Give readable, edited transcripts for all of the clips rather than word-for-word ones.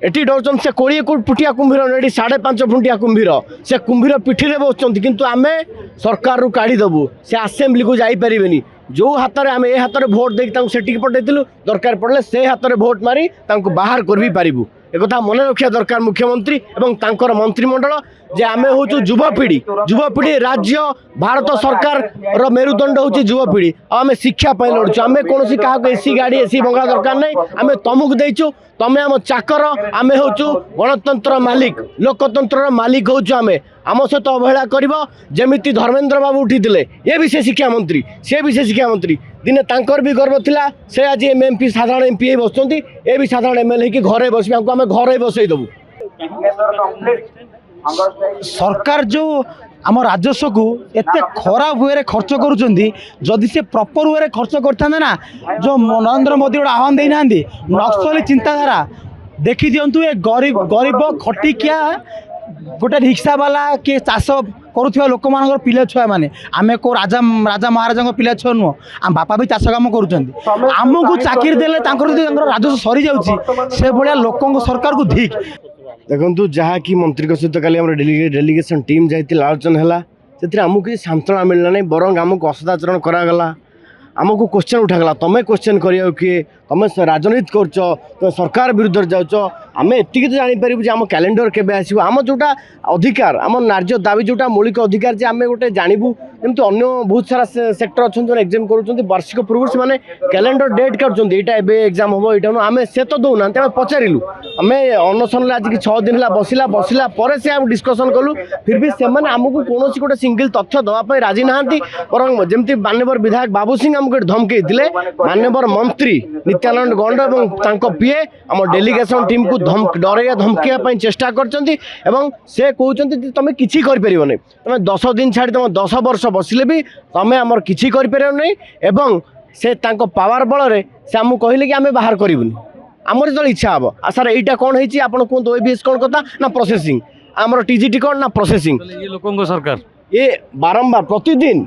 Eighty डर से 20 फुटिया कुंभीर eighty 5.5 फुटिया कुंभीर से कुंभीर पिठी में बसुँच किंतु आमे सरकार रू काढ़ीदेबू से आसेम्बली को जापरेनि जो हाथ में आम ए हाथ में भोट देकी से पठेलु दरकार पड़े से हाथ में भोट मारी बाहर कर भी पारू एक मन रखा दरकार मुख्यमंत्री एवं तांकर मंत्रिमंडल जे आम हूँ युवपीढ़ी राज्य भारत सरकार रो मेरुदंड हूँ युवपीढ़ी आम शिक्षा लड़ुचु आम कौन क्या एसी गाड़ी एसी बंगला दरकार नहीं आम तुमको देचु तमें आम चाकर आम हूँ गणतंत्र मालिक लोकतंत्र मालिक हूँ आम आम सहित अवहेला करमी धर्मेन्द्र बाबू उठी ये भी से शिक्षा मंत्री सी भी से शिक्षा मंत्री दिने तांकर भी गर्व थिला से आज एमपी साधारण एमपी बस ये भी साधारण एमएलए कि घरे बस आम घरे बसईदेबू सरकार जो आम राजस्व को एते खराब वे खर्च करुँच जदि से प्रॉपर वे खर्च करते ना जो नरेंद्र मोदी गोटे आह्वान देना नक्सली चिंताधारा देखी दिंतु ये गरीब गरीब खटिकिया गोटे रिक्शा वाला किए चाष करुवा लोक मान पिला छुआ मैंने आम को राजा राजा महाराजा पिला छुआ नुह आम बापा भी चाष कम करमको चाकरी देले राजस्व सरी जाऊँगी से भाया लोक सरकार को धिक देखु जहाँ कि मंत्री सहित काली डेलीगेशन टीम जाती आलोचना है से आमको किसी सांत्वना मिलना नहीं बरंग आमको असदाचरण करागला आमको क्वेश्चन उठागला तुम्हें क्वेश्चन कर किए तुम राजनीति कर तुम सरकार विरुद्ध जाऊँ आम एति तो जापर आम कैलेंडर केबे आसो आम जोटा अधिकार आम नार्य दाबी जोटा मौलिक अधिकार जे आम गोटे जानबू जमी अन्य बहुत सारा सेक्टर अच्छा जो एग्जाम कर वार्षिक पूर्व से कैलेंडर डेट काटुँच यहाँ एग्जाम हम यहाँ आम से तो दौना आम पचारू आम अनशन आज 6 दिन है बसला बसला पर से डिस्कसन कलु फिर भी से आमको कौन गोटे सिंगल तथ्य दवाई राजी ना बर जमी मान्यवर विधायक बाबू सिंह आमको धमकई मान्यवर मंत्री नित्यानंद गंड और पीए आम डेलीगेशन टीम को डरैया धमकाई चेष्टा कर से कहते तुम किसी करें तुम 10 दिन छाड़ी तुम 10 वर्ष बसिले भी तुम आमर किसी नहीं एवं से पावर बल से आमको कहले कि आम बाहर करूनी आमर जो इच्छा हम सर यहाँ कौन होती आप कहते ओबीएस कौन कथा ना प्रोसेसिंग आमर टीजीटी कौन ना प्रोसेसिंग लोकों सरकार ये बारंबार प्रतिदिन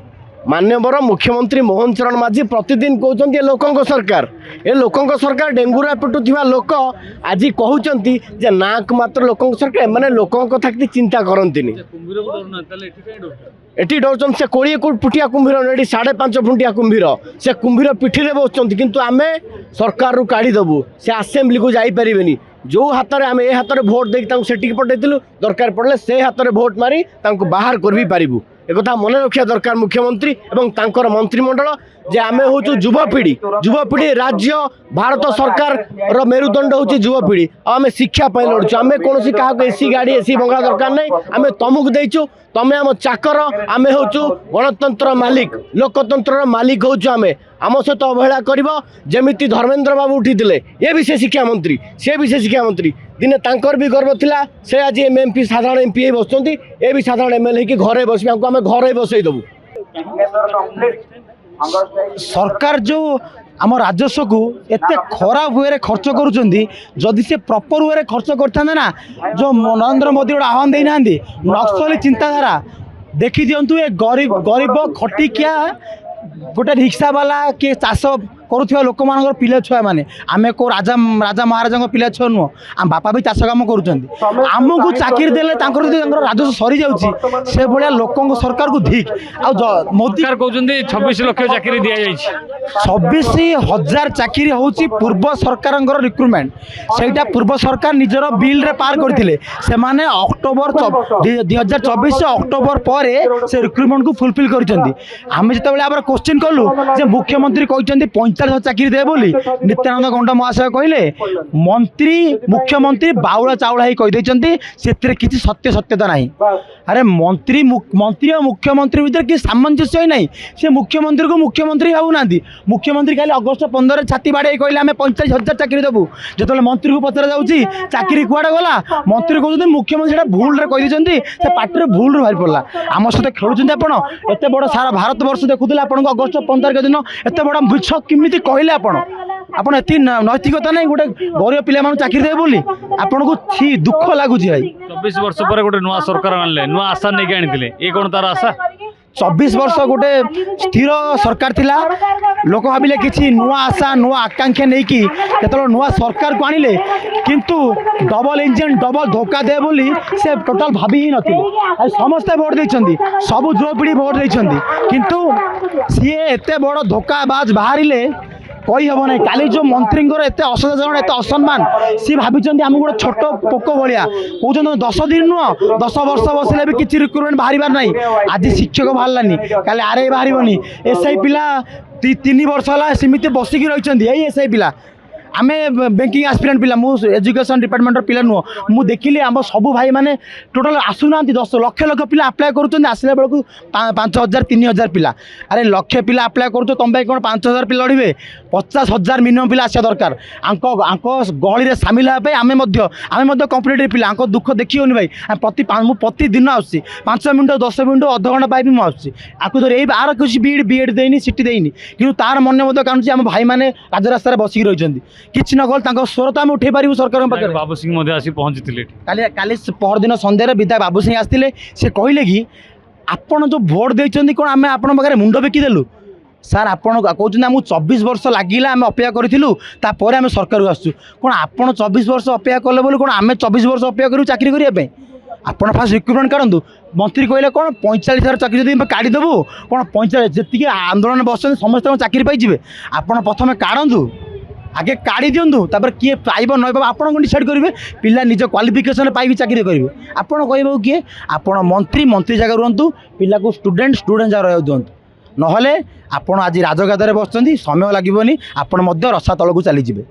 मान्यवर मुख्यमंत्री मोहन चरण माझी प्रतिदिन कहते ये लोकों सरकार ये लोकों सरकार डेंगुरा पिटुवा लोक आज कहते जे नाक मात्र लोकों सरकार मैंने लोकों कथा कि चिंता करती एटी डर से 20 फुटिया कुंभीर एटी 5.5 फुटिया कुंभीर से कुंभीर पिठी में बसुँच किंतु आमे सरकार रू काढ़ीदेबू से आसेम्बली को जापरेनि जो हाथ में आम ए हाथ में भोट देकी से पठेलु दरकार पड़े से हाथ में भोट मारी बाहर कर भी पारू एक मन रखा दरकार मुख्यमंत्री एवं तांकर मंत्रिमंडल जे आम हूँ युवपीढ़ी राज्य भारत सरकार रो मेरुदंड हूँ युवपीढ़ी आम शिक्षा लड़ुचु आम कौन क्या एसी गाड़ी एसी बंगला दरकार नहीं आम तुमको देचु तमें आम चाकर आम हूँ गणतंत्र मालिक लोकतंत्र मालिक हूँ आम सहित अवहेला करमी धर्मेन्द्र बाबू उठी ये भी से शिक्षा मंत्री सी भी से शिक्षा मंत्री दिने तांकर भी गर्व थिला से आज एमपी साधारण एमपी बस ये भी साधारण एमएलए कि घरे बस आम घरे बसईदेबू सरकार जो आम राजस्व को एते खराब वे खर्च करुँच जदि से प्रॉपर वे खर्च करते ना जो नरेंद्र मोदी गोटे आह्वान देना नक्सली चिंताधारा देखी दिंतु ये गरीब गरीब खटिकिया गोटे रिक्शा वाला किए चाष करुवा लोक मान पिला छुआ मैंने आम को राजा राजा महाराजा पिला छुआ नुह आम बापा भी चाष कम करमको चाकरी देले राजस्व सरी जाऊँगी से भाया लोक सरकार को धिक मोदी कहते 26 लाख चाकरी दि जाए 26,000 चाकरी हूँ पूर्व सरकार रिक्रुटमेंट से पूर्व सरकार निजर बिल रे पार करते अक्टोबर 2024 अक्टोबर पर से रिक्रुटमेंट को फुलफिल करमें जो क्वेश्चन कलु जे मुख्यमंत्री कहते 45,000 चाकरी दे बोली नित्यानंद गंड महाशय कहले मंत्री मुख्यमंत्री बाउला चाउला ही कहीदे से किसी सत्य सत्यता नहीं अरे मंत्री मंत्री और मुख्यमंत्री भीतर किसी सामंजस्य ही नहीं से मुख्यमंत्री को मुख्यमंत्री भावुना मुख्यमंत्री खाली अगस्ट 15 छाती बाड़े कहले आम 45,000 चाकरी देवु जो मंत्री को पचरा जाऊँगी चाकरी कुआड़े गला मंत्री कहते मुख्यमंत्री भूल कहीदे से पार्टी भूल बाहरी पड़ा आम सहित खेलुंट आप एत बड़ सारा भारत वर्ष देखुले आपको अगस्ट 15 दिन एत बड़ मिछ किमी कहले आपण एति नैतिकता नहीं गोटे गरीब पिला मान चाकरी दे बोली आपन को दुख लगुच भाई 24 वर्ष पर गोटे नुआ सरकार आनले नुआ आशा नहीं आनी ये कौन तार आशा चौबीस वर्ष गोटे स्थिर सरकार थिला लोक भाविले किसी नुआ आशा नुआ आकांक्षा नहीं कि जो नुआ सरकार को आणिले किंतु डबल इंजन डबल धोखा दे बोली से टोटाल भाभी ही नथिले समस्ते भोट देइछंदी सब युवपीढ़ी भोट देइछंदी किंतु सी एते बड़ धोखाबाज बाहरिले कही हम ना काली जो मंत्री एत असदाचरण एत असम्मान सी भाई आम गोटे छोट पोक भाया कहते 10 दिन नुह 10 वर्ष बसले भी किसी रिक्रुटमेंट बाहर ना आज शिक्षक बाहरलानी काली आरआई बाहर एसआई पिला 3 वर्ष है सेमती बसिकी रही एसआई पिला आमे बैंकिंग एस्पिरेंट पिला एजुकेशन डिपार्टमेंट पिला नुह मु देखिली आम सब भाई मैंने टोटाल आसुना 10 लक्ष लक्ष पिला आप्लाय करुँच आसला बेलू 5000 3000 पिला अरे लक्षे पिला आप्लाय करुँ तुम कौन 5000 पिला लड़े 50,000 मिनिमम पिला आसा दरकार गहली में सामिल होगापी आम कंपिटेटिव पिला दुख देखिए भाई प्रतिदिन आसी 5 मिनट 10 मिनट अध घंटा पाइबी मुझे आपको धर यही आर कुछ बीएड देनी सीटी देनी कि तार मन काणुची आम भाई मैंने राजरास्तार बसिकी रही किसी न कल स्वर तो आम उठे पारू सरकार पाखे बाबू सिंह आसी पहुंची काली परदिन सन्धार विधायक बाबू सिंह आसते से कहले कि आपण जो भोट देते कौन आम आप मुंड बेकिदेलु सार आपड़ कहते आमको 24 वर्ष लगिला आम अपेक्षा करूँ आम सरकार आसू कौन आप 24 वर्ष अपेक्षा कले बोली कौन आम 24 वर्ष अपेक्षा करूँ चाकरी करने आपड़ फास्ट रिक्रुटमेंट काढु मंत्री कहले कौन 45,000 चाकरी जब काढ़ीदेबू कौन 45 जी आंदोलन बस समस्त चाकरी पाइबे आपड़ प्रथम काढ़ु आगे काढ़ी दिंतु किए पाइब न पाइब आप डिसाइड करेंगे पिला निज क्वालिफिकेशन पाइबी चाकरी करेंगे आपड़ कह किए आप मंत्री जगह रुहतु पिला को स्टूडेंट जगह रहा दिंतु नहले आप आज राजगादार बसुँच समय लगे आपण रसा तल को चलीजे।